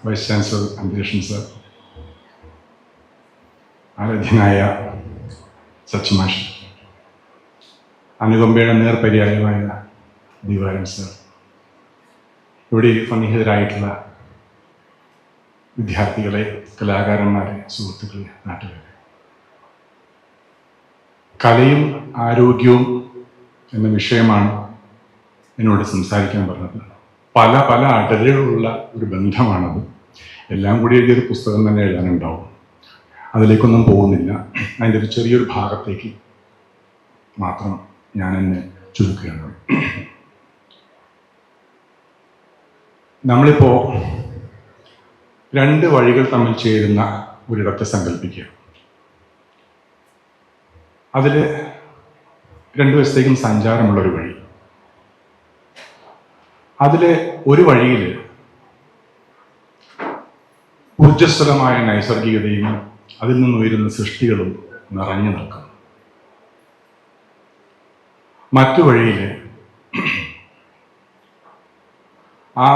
Vice chancellor അന്തരീക്ഷൻ sir, ആരാധ്യനായ സച്ചിമാഷ്, അനുകമ്പയുടെ നേർപര്യായമായ Divaran sir, ഇവിടെ സന്നിഹിതരായിട്ടുള്ള വിദ്യാർത്ഥികളെ, കലാകാരന്മാരെ, സുഹൃത്തുക്കളെ, നാട്ടുകാരെ, കലയും ആരോഗ്യവും എന്ന വിഷയമാണ് എന്നോട് സംസാരിക്കാൻ പറഞ്ഞത്. പല പല അടരുകളുള്ള ഒരു ബന്ധമാണത്. എല്ലാം കൂടി എഴുതിയൊരു പുസ്തകം തന്നെ എഴുതാനുണ്ടാവും. അതിലേക്കൊന്നും പോകുന്നില്ല. അതിൻ്റെ ഒരു ചെറിയൊരു ഭാഗത്തേക്ക് മാത്രം ഞാൻ എന്നെ ചുരുക്കുകയാണ്. നമ്മളിപ്പോൾ രണ്ട് വഴികൾ തമ്മിൽ ചേരുന്ന ഒരിടത്തെ സങ്കല്പിക്കുക. അതിൽ രണ്ടു വശത്തേക്കും സഞ്ചാരമുള്ളൊരു വഴി. അതിലെ ഒരു വഴിയിൽ ഊർജ്ജസ്വലമായ നൈസർഗികതയും അതിൽ നിന്നുയരുന്ന സൃഷ്ടികളും നിറഞ്ഞു നിൽക്കുന്നു. മറ്റു വഴിയിൽ ആ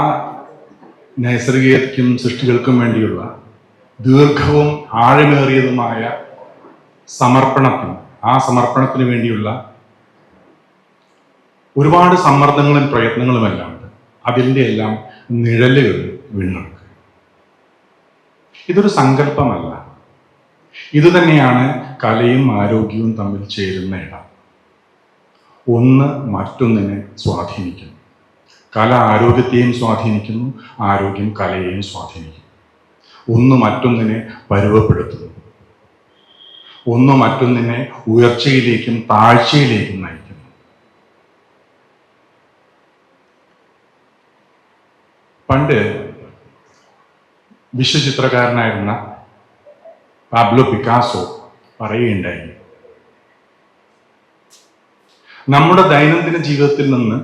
നൈസർഗികതയ്ക്കും സൃഷ്ടികൾക്കും വേണ്ടിയുള്ള ദീർഘവും ആഴമേറിയതുമായ ആ സമർപ്പണത്തിന് വേണ്ടിയുള്ള ഒരുപാട് സമ്മർദ്ദങ്ങളും പ്രയത്നങ്ങളുമെല്ലാം ഉണ്ട്. അതിൻ്റെ എല്ലാം നിഴലുകൾ വീണെടുക്കുക. ഇതൊരു സങ്കല്പമല്ല. ഇതുതന്നെയാണ് കലയും ആരോഗ്യവും തമ്മിൽ ചേരുന്ന ഇടം. ഒന്ന് മറ്റൊന്നിനെ സ്വാധീനിക്കുന്നു. കല ആരോഗ്യത്തെയും സ്വാധീനിക്കുന്നു, ആരോഗ്യം കലയെയും സ്വാധീനിക്കുന്നു. ഒന്ന് മറ്റൊന്നിനെ പരുവപ്പെടുത്തുന്നു. ഒന്ന് മറ്റൊന്നിനെ ഉയർച്ചയിലേക്കും താഴ്ചയിലേക്കും നയിക്കുന്നു. പണ്ട് വിശ്വചിത്രകാരനായിരുന്ന പാബ്ലോ പിക്കാസോ പറയുകയുണ്ടായി, നമ്മുടെ ദൈനംദിന ജീവിതത്തിൽ നിന്ന്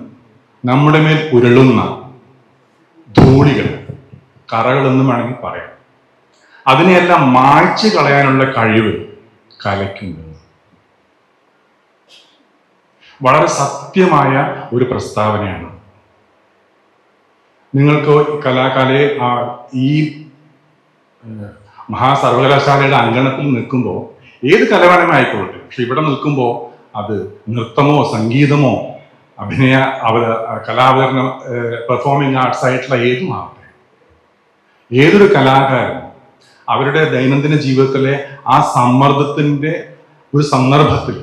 നമ്മുടെ മേൽ ഉരുളുന്ന ധൂളികൾ, കറകളെന്ന് വേണമെങ്കിൽ പറയാം, അതിനെയെല്ലാം മായ്ച്ചു കളയാനുള്ള കഴിവ് കലയ്ക്കുണ്ട്. വളരെ സത്യമായ ഒരു പ്രസ്താവനയാണ്. നിങ്ങൾക്ക് കലാകലയെ ഈ മഹാസർവകലാശാലയുടെ അങ്കണത്തിൽ നിൽക്കുമ്പോൾ ഏത് കല വേണമെങ്കിൽ ആയിക്കോട്ടെ, പക്ഷെ ഇവിടെ നിൽക്കുമ്പോൾ അത് നൃത്തമോ സംഗീതമോ കലാവതരണം പെർഫോമിംഗ് ആർട്സ് ആയിട്ടുള്ള ഏതുമാവട്ടെ, ഏതൊരു കലാകാരൻ അവരുടെ ദൈനംദിന ജീവിതത്തിലെ ആ സമ്മർദ്ദത്തിൻ്റെ ഒരു സന്ദർഭത്തിൽ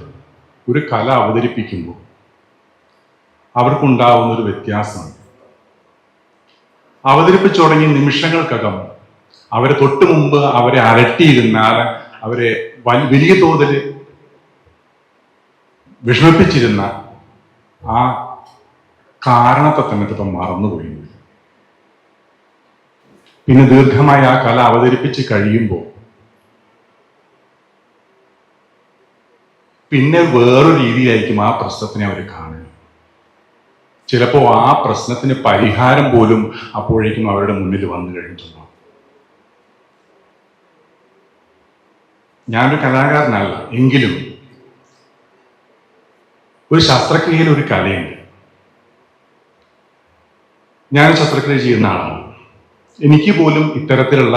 ഒരു കല അവതരിപ്പിക്കുമ്പോൾ അവർക്കുണ്ടാവുന്ന ഒരു വ്യത്യാസമുണ്ട്. അവതരിപ്പിച്ചു തുടങ്ങിയ നിമിഷങ്ങൾക്കകം അവരെ തൊട്ട് മുമ്പ് അവരെ അലട്ടിയിരുന്ന, അവരെ വലിയ തോതിൽ വിഷമിപ്പിച്ചിരുന്ന ആ കാരണത്തെ തന്നെ ഇപ്പം മറന്നുപോയി. പിന്നെ ദീർഘമായി ആ കല അവതരിപ്പിച്ച് കഴിയുമ്പോൾ പിന്നെ വേറൊരു രീതിയിലായിരിക്കും ആ പ്രശ്നത്തിനെ അവർ കാണുക. ചിലപ്പോൾ ആ പ്രശ്നത്തിന് പരിഹാരം പോലും അപ്പോഴേക്കും അവരുടെ മുന്നിൽ വന്നു കഴിഞ്ഞിട്ടുണ്ടാവും. ഞാനൊരു കലാകാരനല്ല, എങ്കിലും ഒരു ശസ്ത്രക്രിയയിൽ ഒരു കലയുണ്ട്. ഞാൻ ശസ്ത്രക്രിയ ചെയ്യുന്ന ആളാണ്. എനിക്ക് പോലും ഇത്തരത്തിലുള്ള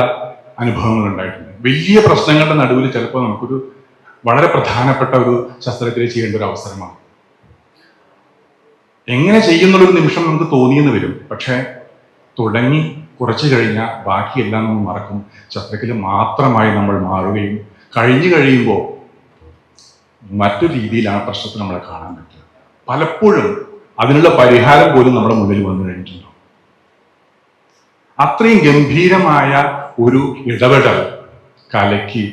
അനുഭവങ്ങൾ ഉണ്ടായിട്ടുണ്ട്. വലിയ പ്രശ്നങ്ങളുടെ നടുവിൽ ചിലപ്പോൾ നമുക്കൊരു വളരെ പ്രധാനപ്പെട്ട ഒരു ശസ്ത്രക്രിയ ചെയ്യേണ്ട ഒരു അവസരമാണ്. എങ്ങനെ ചെയ്യുന്നുള്ളൊരു നിമിഷം നമുക്ക് തോന്നിയെന്ന് വരും. പക്ഷെ തുടങ്ങി കുറച്ച് കഴിഞ്ഞാൽ ബാക്കിയെല്ലാം നമ്മൾ മറക്കും. ശസ്ത്രക്രിയ മാത്രമായി നമ്മൾ മാറുകയും കഴിഞ്ഞു കഴിയുമ്പോൾ മറ്റൊരു രീതിയിലാണ് പ്രശ്നത്തിൽ നമ്മളെ കാണാൻ പറ്റുക. പലപ്പോഴും അതിനുള്ള പരിഹാരം പോലും നമ്മുടെ മുന്നിൽ വന്നു കഴിഞ്ഞിട്ടുണ്ടാവും. അത്രയും ഗംഭീരമായ ഒരു ഇടപെടൽ കലയ്ക്ക്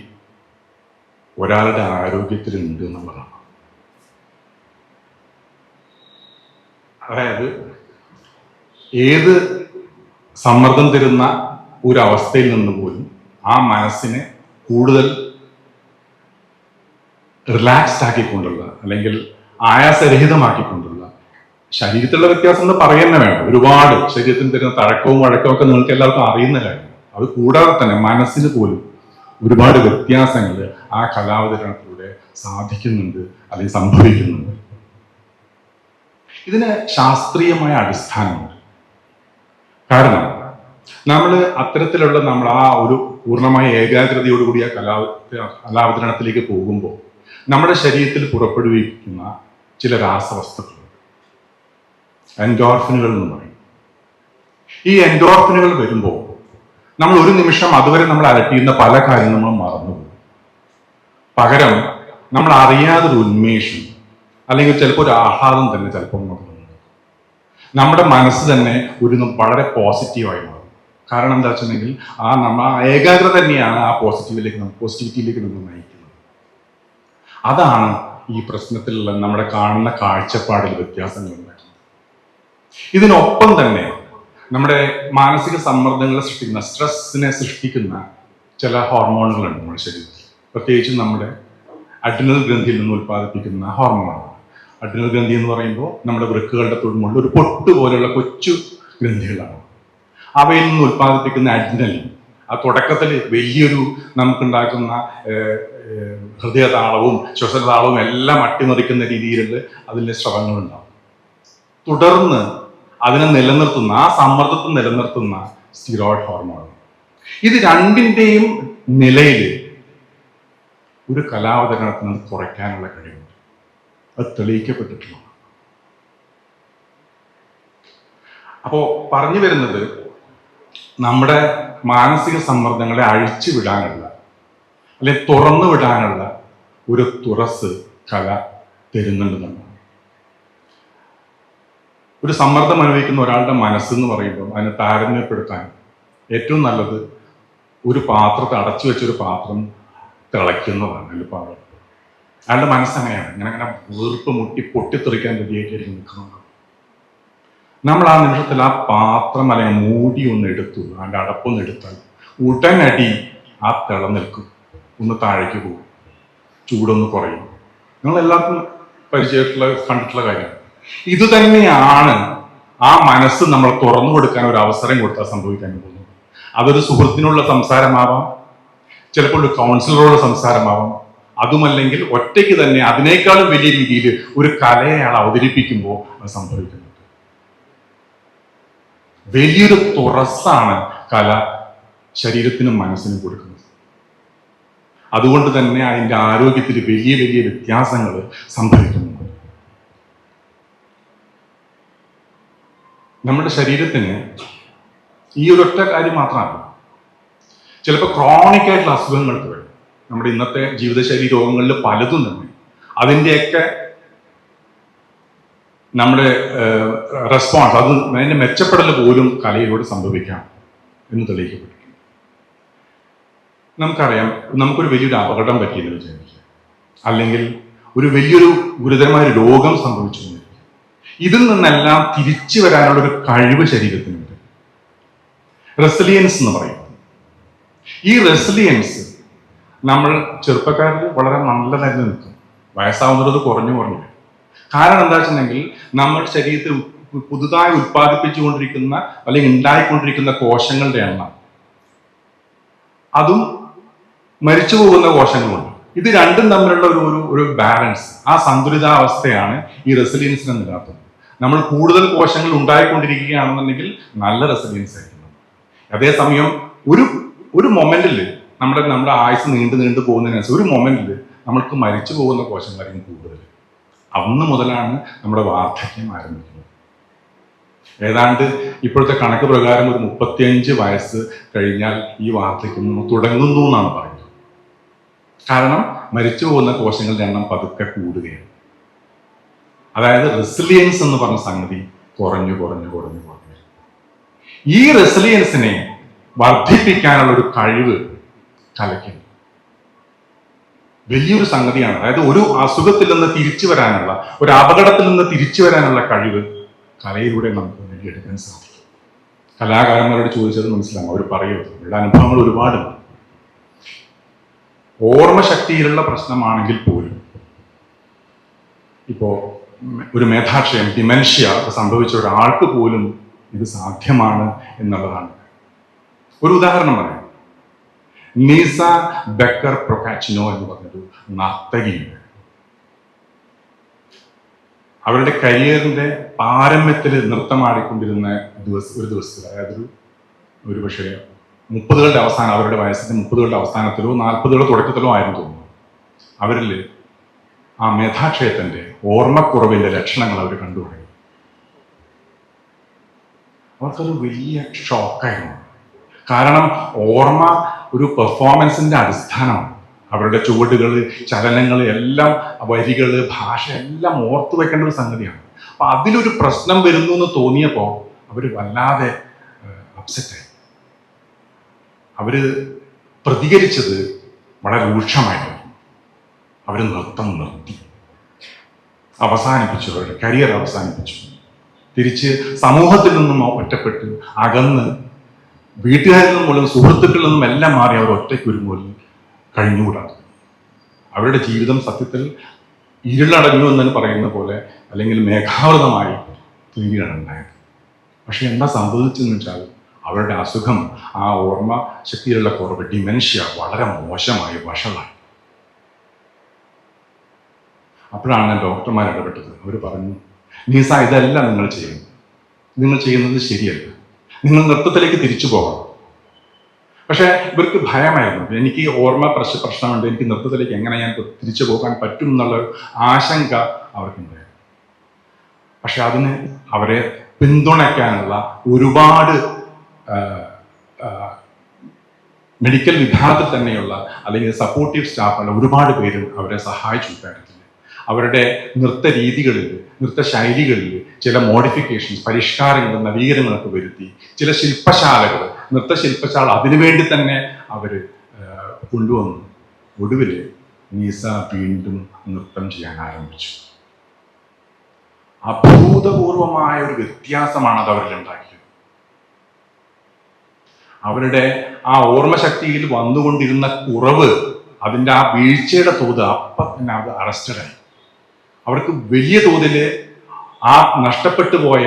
ഒരാളുടെ ആരോഗ്യത്തിലുണ്ട് എന്നുള്ളതാണ്. അതായത് ഏത് സമ്മർദ്ദം തരുന്ന ഒരു അവസ്ഥയിൽ നിന്ന് പോലും ആ മനസ്സിനെ കൂടുതൽ റിലാക്സ്ഡ് ആക്കിക്കൊണ്ടുള്ള, അല്ലെങ്കിൽ ആയാസരഹിതമാക്കിക്കൊണ്ടുള്ള, ശരീരത്തിലുള്ള വ്യത്യാസം എന്ന് പറയുന്ന വേണം. ഒരുപാട് ശരീരത്തിന് തരുന്ന തഴക്കവും വഴക്കവും ഒക്കെ നിങ്ങൾക്ക് എല്ലാവർക്കും അറിയുന്ന കാര്യം. അത് കൂടാതെ തന്നെ മനസ്സിന് പോലും ഒരുപാട് വ്യത്യാസങ്ങൾ ആ കലാവതരണത്തിലൂടെ സാധിക്കുന്നുണ്ട്, അല്ലെങ്കിൽ സംഭവിക്കുന്നുണ്ട്. ഇതിന് ശാസ്ത്രീയമായ അടിസ്ഥാനമുണ്ട്. കാരണം നമ്മൾ അത്തരത്തിലുള്ള നമ്മൾ ആ ഒരു പൂർണ്ണമായ ഏകാഗ്രതയോടുകൂടി ആ കലാവതരണത്തിലേക്ക് പോകുമ്പോൾ നമ്മുടെ ശരീരത്തിൽ പുറപ്പെടുവിക്കുന്ന ചില രാസവസ്തുക്കൾ, എൻഡോർഫിനുകൾ എന്ന് പറയും. ഈ എൻഡോർഫിനുകൾ വരുമ്പോൾ നമ്മൾ ഒരു നിമിഷം അതുവരെ നമ്മൾ അലട്ടിയിരുന്ന പല കാര്യങ്ങളും മറന്നുപോകും. പകരം നമ്മൾ അറിയാതൊരു ഉന്മേഷം അല്ലെങ്കിൽ ചിലപ്പോൾ ഒരു ആഹ്ലാദം തന്നെ ചിലപ്പോൾ നമുക്ക് തോന്നും. നമ്മുടെ മനസ്സ് തന്നെ ഒരു വളരെ പോസിറ്റീവായി മാറും. കാരണം എന്താ വെച്ചിട്ടുണ്ടെങ്കിൽ ആ ഏകാഗ്രത തന്നെയാണ് ആ പോസിറ്റിവിറ്റിയിലേക്ക് നമ്മൾ നയിക്കുന്നത്. അതാണ് ഈ പ്രശ്നത്തിലുള്ള നമ്മുടെ കാണുന്ന കാഴ്ചപ്പാടിൽ വ്യത്യാസങ്ങൾ ഉണ്ടാക്കുന്നത്. ഇതിനൊപ്പം തന്നെ നമ്മുടെ മാനസിക സമ്മർദ്ദങ്ങളെ സൃഷ്ടിക്കുന്ന, സ്ട്രെസ്സിനെ സൃഷ്ടിക്കുന്ന ചില ഹോർമോണുകളുണ്ട് നമ്മുടെ ശരീരത്തിൽ. പ്രത്യേകിച്ചും നമ്മുടെ അഡ്രിനൽ ഗ്രന്ഥിയിൽ നിന്ന് ഉൽപ്പാദിപ്പിക്കുന്ന ഹോർമോണാണ്. അഡ്രിനൽ ഗ്രന്ഥി എന്ന് പറയുമ്പോൾ നമ്മുടെ വൃക്കുകളുടെ തൊടുമുള്ള ഒരു പൊട്ട് പോലെയുള്ള കൊച്ചു ഗ്രന്ഥികളാണ്. അവയിൽ നിന്ന് ഉൽപ്പാദിപ്പിക്കുന്ന അഡ്രിനലിൻ ആ തുടക്കത്തിൽ വലിയൊരു നമുക്കുണ്ടാക്കുന്ന ഹൃദയതാളവും ശ്വസനതാളവും എല്ലാം അട്ടിമറിക്കുന്ന രീതിയിലുള്ള അതിൻ്റെ സ്രവങ്ങളുണ്ടാവും. തുടർന്ന് അതിനെ നിലനിർത്തുന്ന, ആ സമ്മർദ്ദത്തെ നിലനിർത്തുന്ന സ്റ്റിറോയിഡ് ഹോർമോൺ. ഇത് രണ്ടിൻ്റെയും നിലയിൽ ഒരു കലാവതരണത്തിന് കുറയ്ക്കാനുള്ള കഴിവുണ്ട്. അത് തെളിയിക്കപ്പെട്ടിട്ടുള്ള. അപ്പോ പറഞ്ഞു വരുന്നത്, നമ്മുടെ മാനസിക സമ്മർദ്ദങ്ങളെ അഴിച്ചു വിടാനുള്ള അല്ലെങ്കിൽ തുറന്നു വിടാനുള്ള ഒരു തുറസ് കല തരുന്നുണ്ടെന്നാണ്. ഒരു സമ്മർദ്ദം അനുഭവിക്കുന്ന ഒരാളുടെ മനസ്സെന്ന് പറയുമ്പോൾ അതിനെ താരതമ്യപ്പെടുത്താൻ ഏറ്റവും നല്ലത് ഒരു പാത്രത്തെ അടച്ചു വെച്ചൊരു പാത്രം തിളയ്ക്കുന്നതാണ്. എളുപ്പമാണ്. അയാളുടെ മനസ്സങ്ങനെയാണ്, ഇങ്ങനെ വീർപ്പ് മുട്ടി പൊട്ടിത്തെറിക്കാൻ റെഡിയായിട്ടായിരിക്കും നിൽക്കുന്നത്. നമ്മൾ ആ നിമിഷത്തിൽ ആ പാത്രം അല്ലെങ്കിൽ മൂടി ഒന്ന് എടുത്തു, അതിൻ്റെ അടപ്പൊന്ന് എടുത്താൽ ഉടനടി ആ നിൽക്കും, ഒന്ന് താഴേക്ക് പോകും, ചൂടൊന്ന് കുറയും. നിങ്ങൾ എല്ലാവർക്കും പരിചയമായിട്ടുള്ള കണ്ടിട്ടുള്ള കാര്യമാണ്. ഇത് തന്നെയാണ് ആ മനസ്സ് നമ്മൾ തുറന്നു കൊടുക്കാൻ ഒരു അവസരം കൊടുത്താൽ സംഭവിക്കാൻ പോകുന്നത്. അതൊരു സുഹൃത്തിനുള്ള സംസാരമാവാം, ചിലപ്പോൾ ഒരു കൗൺസിലറുള്ള സംസാരമാവാം, അതുമല്ലെങ്കിൽ ഒറ്റയ്ക്ക് തന്നെ അതിനേക്കാളും വലിയ രീതിയിൽ ഒരു കലയെ അയാൾ അവതരിപ്പിക്കുമ്പോൾ അത് സംഭവിക്കുന്നത്. വലിയൊരു തുറസ്സാണ് കല ശരീരത്തിനും മനസ്സിനും കൊടുക്കുന്നത്. അതുകൊണ്ട് തന്നെ അതിൻ്റെ ആരോഗ്യത്തിൽ വലിയ വലിയ വ്യത്യാസങ്ങൾ സംഭവിക്കുന്നുണ്ട്. നമ്മുടെ ശരീരത്തിന് ഈ ഒരൊറ്റ കാര്യം മാത്രമല്ല, ചിലപ്പോൾ ക്രോണിക് ആയിട്ടുള്ള അസുഖങ്ങൾക്ക് വരും. നമ്മുടെ ഇന്നത്തെ ജീവിതശൈലി രോഗങ്ങളിൽ പലതും തന്നെ അതിൻ്റെയൊക്കെ നമ്മുടെ റെസ്പോൺസ്, അത് അതിൻ്റെ മെച്ചപ്പെടൽ പോലും കലയിലൂടെ സംഭവിക്കാം എന്ന് തെളിയിക്കപ്പെട്ടിട്ടുണ്ട്. നമുക്കറിയാം, നമുക്കൊരു വലിയൊരു അപകടം പറ്റിയെന്ന് വിചാരിക്കുക, അല്ലെങ്കിൽ ഒരു വലിയൊരു ഗുരുതരമായ രോഗം സംഭവിച്ചു. ഇതിൽ നിന്നെല്ലാം തിരിച്ചു വരാനുള്ള ഒരു കഴിവ് ശരീരത്തിനുണ്ട്. റെസിലിയൻസ് എന്ന് പറയുന്നത്. ഈ റെസിലിയൻസ് നമ്മൾ ചെറുപ്പക്കാരിൽ വളരെ നല്ലതായിട്ട് നിൽക്കും. വയസ്സാവുന്നത് കുറഞ്ഞു കുറഞ്ഞു. കാരണം എന്താ വെച്ചിട്ടുണ്ടെങ്കിൽ നമ്മൾ ശരീരത്തിൽ പുതുതായി ഉത്പാദിപ്പിച്ചുകൊണ്ടിരിക്കുന്ന അല്ലെങ്കിൽ ഉണ്ടായിക്കൊണ്ടിരിക്കുന്ന കോശങ്ങളുടെ എണ്ണം, അതും മരിച്ചു പോകുന്ന കോശങ്ങളുണ്ട്. ഇത് രണ്ടും തമ്മിലുള്ള ഒരു ബാലൻസ്, ആ സന്തുലിതാവസ്ഥയാണ് ഈ റെസിലിയൻസിനെ നിലനിർത്തുന്നത്. നമ്മൾ കൂടുതൽ കോശങ്ങൾ ഉണ്ടായിക്കൊണ്ടിരിക്കുകയാണെന്നുണ്ടെങ്കിൽ നല്ല റെസിലിയൻസ് ആയിരിക്കും. അതേസമയം ഒരു മൊമെന്റിൽ നമ്മുടെ ആയുസ് നീണ്ടു പോകുന്നതിനനുസരിച്ച് ഒരു മൊമെന്റിൽ നമ്മൾക്ക് മരിച്ചു പോകുന്ന കോശങ്ങളായിരിക്കും കൂടുതൽ. അന്ന് മുതലാണ് നമ്മുടെ വാർദ്ധക്യം ആരംഭിക്കുന്നത്. ഏതാണ്ട് ഇപ്പോഴത്തെ കണക്ക് പ്രകാരം ഒരു 35 വയസ്സ് കഴിഞ്ഞാൽ ഈ വാർദ്ധക്യം തുടങ്ങുന്നു എന്നാണ് പറയുന്നത്. കാരണം മരിച്ചു പോകുന്ന കോശങ്ങളുടെ എണ്ണം പതുക്കെ കൂടുകയാണ്. അതായത് റെസിലിയൻസ് എന്ന് പറഞ്ഞ സംഗതി കുറഞ്ഞു. ഈ റെസിലിയൻസിനെ വർദ്ധിപ്പിക്കാനുള്ള ഒരു കഴിവ് കലയ്ക്കുണ്ട്. വലിയൊരു സംഗതിയാണ്. അതായത് ഒരു അസുഖത്തിൽ നിന്ന് തിരിച്ചു വരാനുള്ള, ഒരു അപകടത്തിൽ നിന്ന് തിരിച്ചു വരാനുള്ള കഴിവ് കലയിലൂടെ നമുക്ക് നേടിയെടുക്കാൻ സാധിക്കും. കലാകാരന്മാരോട് ചോദിച്ചത് മനസ്സിലാവും, അവർ പറയുന്നത് അവരുടെ അനുഭവങ്ങൾ ഒരുപാടുണ്ട്. ഓർമ്മശക്തിയിലുള്ള പ്രശ്നമാണെങ്കിൽ പോലും, ഇപ്പോ ഒരു മേധാക്ഷയം, ഡിമെൻഷ്യ സംഭവിച്ച ഒരാൾക്ക് പോലും ഇത് സാധ്യമാണ് എന്നുള്ളതാണ്. ഒരു ഉദാഹരണം പറയാം. നീസ ബെക്കർ പ്രൊക്കാച്ചിനോ എന്ന് പറഞ്ഞൊരു നർത്തകിയുണ്ട്. അവരുടെ കരിയറിന്റെ പാരമ്യത്തിൽ നൃത്തമാടിക്കൊണ്ടിരുന്ന ഒരു ദിവസത്തിൽ, അതായത് ഒരുപക്ഷെ 30കളുടെ അവസാനം, അവരുടെ വയസ്സിന്റെ 30കളുടെ അവസാനത്തിലോ 40കളുടെ തുടക്കത്തിലോ ആയിരുന്നു തോന്നുന്നു. അവരിൽ ആ മേധാക്ഷയത്തിന്റെ ഓർമ്മക്കുറവിന്റെ ലക്ഷണങ്ങൾ അവർ കണ്ടു തുടങ്ങി. അവർക്കത് വലിയ ഷോക്കായിരുന്നു. കാരണം ഓർമ്മ ഒരു പെർഫോമൻസിന്റെ അടിസ്ഥാനമാണ്. അവരുടെ ചുവടുകൾ, ചലനങ്ങൾ എല്ലാം, വരികൾ, ഭാഷ എല്ലാം ഓർത്തു വെക്കേണ്ട ഒരു സംഗതിയാണ്. അപ്പൊ അതിലൊരു പ്രശ്നം വരുന്നു എന്ന് തോന്നിയപ്പോൾ അവർ വല്ലാതെ അപ്സെറ്റായി. അവര് പ്രതികരിച്ചത് വളരെ രൂക്ഷമായിരുന്നു. അവർ നൃത്തം നിർത്തി, അവസാനിപ്പിച്ചു, അവരുടെ കരിയർ അവസാനിപ്പിച്ചു. തിരിച്ച് സമൂഹത്തിൽ നിന്നും ഒറ്റപ്പെട്ട് അകന്ന്, വീട്ടുകാരിൽ നിന്നും പോലും സുഹൃത്തുക്കളിൽ നിന്നും എല്ലാം മാറി അവർ ഒറ്റയ്ക്കൊരുങ്ങോലും കഴിഞ്ഞുകൂടാതെ അവരുടെ ജീവിതം സത്യത്തിൽ ഇരുളടഞ്ഞു എന്ന് പറയുന്ന പോലെ, അല്ലെങ്കിൽ മേഘാവൃതമായി തീരുകയാണ് ഉണ്ടായത്. പക്ഷെ എന്താ സംഭവിച്ചെന്ന് വെച്ചാൽ അവരുടെ അസുഖം, ആ ഓർമ്മ ശക്തിയിലുള്ള കുറവ്, ഡിമെൻഷ്യ വളരെ മോശമായി, വഷളായി. അപ്പോഴാണ് ഡോക്ടർമാർ ഇടപെട്ടത്. അവർ പറഞ്ഞു, നീസ, ഇതല്ല നിങ്ങൾ ചെയ്യുന്നത്, നിങ്ങൾ ചെയ്യുന്നത് ശരിയല്ല, നിങ്ങൾ നൃത്തത്തിലേക്ക് തിരിച്ചു പോകണം. പക്ഷെ ഇവർക്ക് ഭയമായിരുന്നു. എനിക്ക് ഓർമ്മ പ്രശ്നമുണ്ട്, എനിക്ക് നൃത്തത്തിലേക്ക് എങ്ങനെ ഞാൻ തിരിച്ചു പോകാൻ പറ്റും എന്നുള്ള ആശങ്ക അവർക്കുണ്ടായിരുന്നു. പക്ഷെ അതിന് അവരെ പിന്തുണയ്ക്കാനുള്ള ഒരുപാട് മെഡിക്കൽ വിഭാഗത്തിൽ തന്നെയുള്ള അല്ലെങ്കിൽ സപ്പോർട്ടീവ് സ്റ്റാഫുള്ള ഒരുപാട് പേര് അവരെ സഹായിച്ചു. കാര്യത്തിൽ അവരുടെ നൃത്ത രീതികളിൽ, നൃത്ത ശൈലികളിൽ ചില മോഡിഫിക്കേഷൻസ്, പരിഷ്കാരങ്ങൾ, നവീകരണങ്ങളൊക്കെ വരുത്തി. ചില ശില്പശാലകൾ, നൃത്തശില്പശാല അതിനുവേണ്ടി തന്നെ അവർ കൊണ്ടുവന്നു. ഒടുവിൽ നീസ വീണ്ടും നൃത്തം ചെയ്യാൻ ആരംഭിച്ചു. അഭൂതപൂർവമായ ഒരു വ്യത്യാസമാണ് അത് അവരിൽ ഉണ്ടാക്കിയത്. അവരുടെ ആ ഓർമ്മശക്തിയിൽ വന്നുകൊണ്ടിരുന്ന കുറവ്, അതിൻ്റെ ആ വീഴ്ചയുടെ തോത് അപ്പം തന്നെ അത് അറസ്റ്റഡായി. അവർക്ക് വലിയ തോതിൽ ആ നഷ്ടപ്പെട്ടു പോയ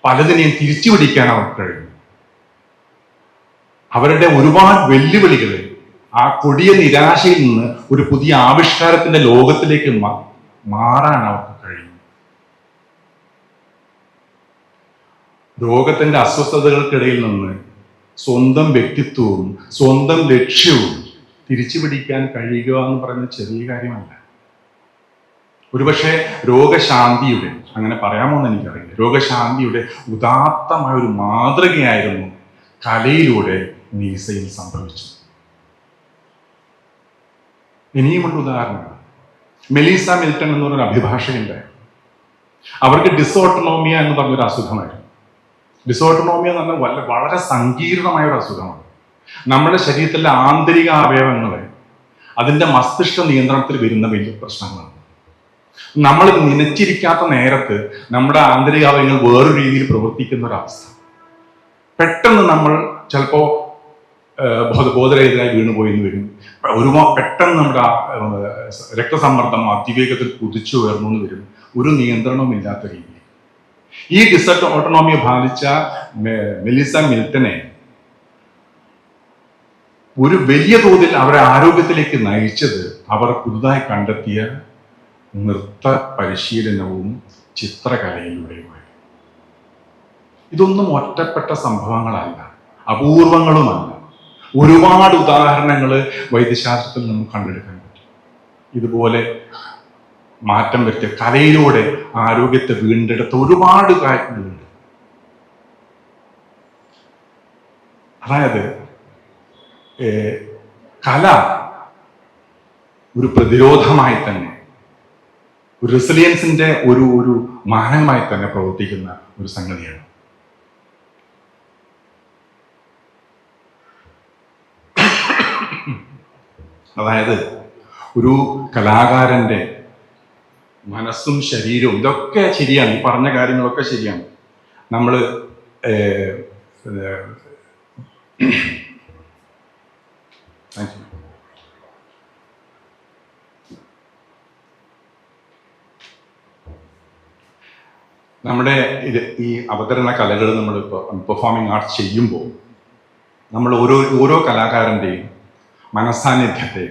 പലതിനെയും തിരിച്ചു പിടിക്കാൻ അവർക്ക് കഴിഞ്ഞു. അവരുടെ ഒരുപാട് വെല്ലുവിളികൾ, ആ കൊടിയ നിരാശയിൽ നിന്ന് ഒരു പുതിയ ആവിഷ്കാരത്തിന്റെ ലോകത്തിലേക്ക് മാറാൻ അവർക്ക് കഴിഞ്ഞു. രോഗത്തിന്റെ അസ്വസ്ഥതകൾക്കിടയിൽ നിന്ന് സ്വന്തം വ്യക്തിത്വവും സ്വന്തം ലക്ഷ്യവും തിരിച്ചു പിടിക്കാൻ കഴിയുക എന്ന് പറയുന്നത് ചെറിയ കാര്യമല്ല. ഒരുപക്ഷെ രോഗശാന്തിയുടെ, അങ്ങനെ പറയാമോ എന്ന് എനിക്കറിയില്ല, രോഗശാന്തിയുടെ ഉദാത്തമായ ഒരു മാതൃകയായിരുന്നു കലയിലൂടെ നീസയിൽ സംഭവിച്ചത്. ഇനിയുമുണ്ട് ഉദാഹരണങ്ങൾ. മെലീസ മിൽട്ടൺ എന്ന് പറഞ്ഞൊരു അഭിഭാഷകയുണ്ടായിരുന്നു. അവർക്ക് ഡിസോട്ടോണോമിയ എന്ന് പറഞ്ഞൊരു അസുഖമായിരുന്നു. ഡിസോട്ടോണോമിയ എന്ന് പറഞ്ഞാൽ വളരെ സങ്കീർണമായ ഒരു അസുഖമാണ്. നമ്മുടെ ശരീരത്തിലെ ആന്തരിക അവയവങ്ങളെ അതിൻ്റെ മസ്തിഷ്ക നിയന്ത്രണത്തിൽ വരുന്ന വലിയ പ്രശ്നങ്ങളാണ്. നമ്മൾ നനച്ചിരിക്കാത്ത നേരത്ത് നമ്മുടെ ആന്തരിക അവയവങ്ങൾ വേറൊരു രീതിയിൽ പ്രവർത്തിക്കുന്ന ഒരവസ്ഥ. പെട്ടെന്ന് നമ്മൾ ചിലപ്പോൾ ബോധരഹിതരായി വീണുപോയി എന്ന് വരും. ഒരുപാട് പെട്ടെന്ന് നമ്മുടെ രക്തസമ്മർദ്ദം അതിവേഗത്തിൽ കുതിച്ചു ഉയർന്നു എന്ന് വരും, ഒരു നിയന്ത്രണവും ഇല്ലാത്ത രീതിയിൽ. ഈ ഡിസോട്ടോണോമിയ ബാധിച്ച മെലിസ മിൽട്ടനെ ഒരു വലിയ തോതിൽ അവരെ ആരോഗ്യത്തിലേക്ക് നയിച്ചത് അവർ പുതുതായി കണ്ടെത്തിയ നൃത്ത പരിശീലനവും ചിത്രകലയിലൂടെയുമായി. ഇതൊന്നും ഒറ്റപ്പെട്ട സംഭവങ്ങളല്ല, അപൂർവങ്ങളുമല്ല. ഒരുപാട് ഉദാഹരണങ്ങൾ വൈദ്യശാസ്ത്രത്തിൽ നമുക്ക് കണ്ടെടുക്കാൻ പറ്റും. ഇതുപോലെ മാറ്റം വരുത്തിയ, കലയിലൂടെ ആരോഗ്യത്തെ വീണ്ടെടുത്ത ഒരുപാട് കാര്യങ്ങളുണ്ട്. അതായത് കല ഒരു പ്രതിരോധമായി തന്നെ, ഒരു റെസിലിയൻസിന്റെ ഒരു മാനമായി തന്നെ പ്രവർത്തിക്കുന്ന ഒരു സംഗതിയാണ്. അതായത് ഒരു കലാകാരന്റെ മനസ്സും ശരീരവും ഇതൊക്കെ ശരിയാണ്, ഈ പറഞ്ഞ കാര്യങ്ങളൊക്കെ ശരിയാണ്. നമ്മൾ നമ്മുടെ ഈ അവതരണ കലകൾ നമ്മൾ പെർഫോമിംഗ് ആർട്സ് ചെയ്യുമ്പോൾ നമ്മൾ ഓരോ കലാകാരൻ്റെയും മനസ്സാന്നിധ്യത്തെ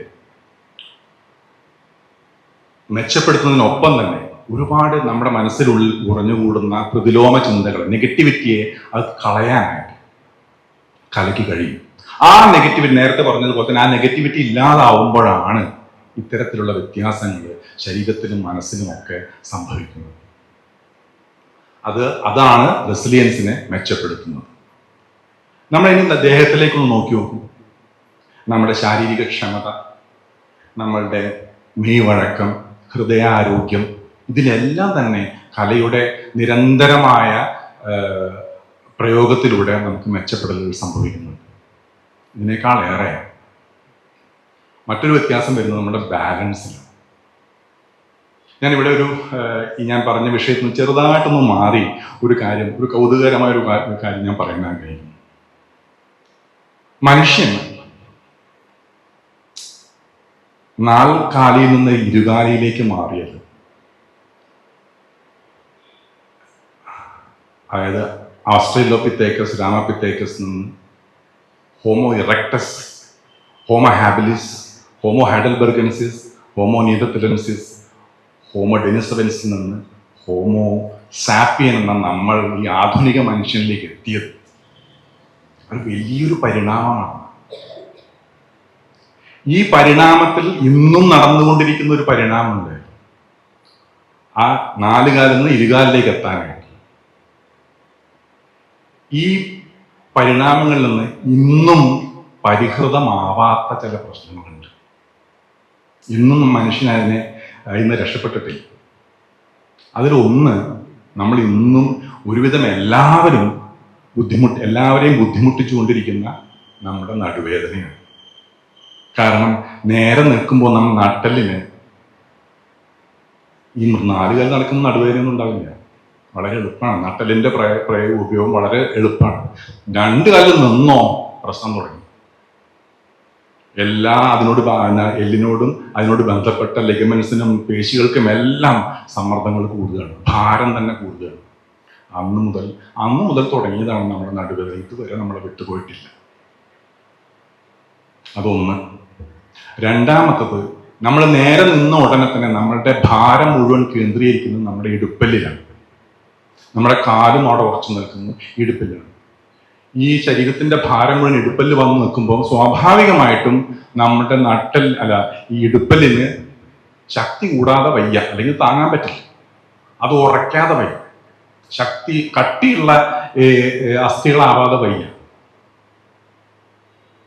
മെച്ചപ്പെടുത്തുന്നതിനൊപ്പം തന്നെ ഒരുപാട് നമ്മുടെ മനസ്സിനുള്ളിൽ ഉറഞ്ഞുകൂടുന്ന പ്രതിലോമ ചിന്തകൾ, നെഗറ്റിവിറ്റിയെ അത് കളയാനായിട്ട് കലയ്ക്ക് കഴിയും. ആ നെഗറ്റിവിറ്റി, നേരത്തെ പറഞ്ഞതുപോലെ തന്നെ ആ നെഗറ്റിവിറ്റി ഇല്ലാതാവുമ്പോഴാണ് ഇത്തരത്തിലുള്ള വ്യത്യാസങ്ങൾ ശരീരത്തിലും മനസ്സിലും ഒക്കെ സംഭവിക്കുന്നത്. അതാണ് റെസിലിയൻസിനെ മെച്ചപ്പെടുത്തുന്നത്. നമ്മൾ ഇനി ദേഹത്തിലേക്കൊന്ന് നോക്കി നോക്കൂ. നമ്മുടെ ശാരീരിക ക്ഷമത, നമ്മളുടെ മെയ്വഴക്കം, ഹൃദയാരോഗ്യം, ഇതിലെല്ലാം തന്നെ കലയുടെ നിരന്തരമായ പ്രയോഗത്തിലൂടെ നമുക്ക് മെച്ചപ്പെടലുകൾ സംഭവിക്കുന്നുണ്ട്. ഇതിനേക്കാളേറെ മറ്റൊരു വ്യത്യാസം വരുന്നത് നമ്മുടെ ബാലൻസിലാണ്. ഞാനിവിടെ ഞാൻ പറഞ്ഞ വിഷയത്തിൽ നിന്ന് ചെറുതായിട്ടൊന്ന് മാറി ഒരു കൗതുകകരമായ ഒരു കാര്യം ഞാൻ പറയാൻ ആഗ്രഹിക്കുന്നു. മനുഷ്യൻ നാൽക്കാലിയിൽ നിന്ന് ഇരുകാലിയിലേക്ക് മാറിയത്, അതായത് ആസ്ട്രേലോപിത്തേക്കസ് രാമപിത്തേക്കസ് നിന്ന് Homo erectus, Homo habilis, Homo heidelbergensis, Homo neanderthalensis, Homo ഡെനിസവൻസിൽ നിന്ന് ഹോമോ സാപ്പിയൻ എന്ന നമ്മൾ ഈ ആധുനിക മനുഷ്യനിലേക്ക് എത്തിയത് അത് വലിയൊരു പരിണാമമാണ്. ഈ പരിണാമത്തിൽ ഇന്നും നടന്നുകൊണ്ടിരിക്കുന്ന ഒരു പരിണാമമുണ്ട്. ആ 4 കാലിൽ നിന്ന് ഇരുകാലിലേക്ക് എത്താനായിട്ട് ഈ പരിണാമങ്ങളിൽ നിന്ന് ഇന്നും പരിഹൃതമാവാത്ത ചില പ്രശ്നങ്ങളുണ്ട്. ഇന്നും മനുഷ്യൻ അതിന് രക്ഷപ്പെട്ടിട്ടില്ല. അതിലൊന്ന്, നമ്മൾ ഇന്നും ഒരുവിധം എല്ലാവരെയും ബുദ്ധിമുട്ടിച്ചുകൊണ്ടിരിക്കുന്ന നമ്മുടെ നടുവേദനയാണ്. കാരണം നേരെ നിൽക്കുമ്പോൾ നമ്മൾ നട്ടെല്ലിന് ഈ 4 കാലിൽ നടക്കുന്ന നടുവേദനയൊന്നും ഉണ്ടാവില്ല. വളരെ എളുപ്പമാണ്. നട്ടെല്ലിന്റെ ഉപയോഗം വളരെ എളുപ്പമാണ്. 2 കാലിൽ നിന്നോ പ്രശ്നം തുടങ്ങി. എല്ലിനോടും അതിനോട് ബന്ധപ്പെട്ട ലിഗമെന്റ്സിനും പേശികൾക്കും എല്ലാം സമ്മർദ്ദങ്ങൾ കൂടുകയാണ്, ഭാരം തന്നെ കൂടുകയാണ്. അന്ന് മുതൽ തുടങ്ങിയതാണ് നമ്മുടെ നടുവേദന. ഇതുവരെ നമ്മളെ വിട്ടുപോയിട്ടില്ല. അതൊന്ന്. രണ്ടാമത്തത്, നമ്മൾ നേരെ നിന്ന ഉടനെ തന്നെ നമ്മളുടെ ഭാരം മുഴുവൻ കേന്ദ്രീകരിക്കുന്നത് നമ്മുടെ ഇടുപ്പല്ലിലാണ്. നമ്മുടെ കാലും അവിടെ ഉറച്ചു നിൽക്കുന്നു ഇടുപ്പിലാണ്. ഈ ശരീരത്തിന്റെ ഭാരം മുഴുവൻ ഇടുപ്പല്ല് വന്ന് നിൽക്കുമ്പോൾ സ്വാഭാവികമായിട്ടും നമ്മുടെ ഈ ഇടുപ്പല്ലിന് ശക്തി കൂടാതെ വയ്യ, അല്ലെങ്കിൽ താങ്ങാൻ പറ്റില്ല. അത് ഉറയ്ക്കാതെ വയ്യ. കട്ടിയുള്ള അസ്ഥികളാവാതെ വയ്യ.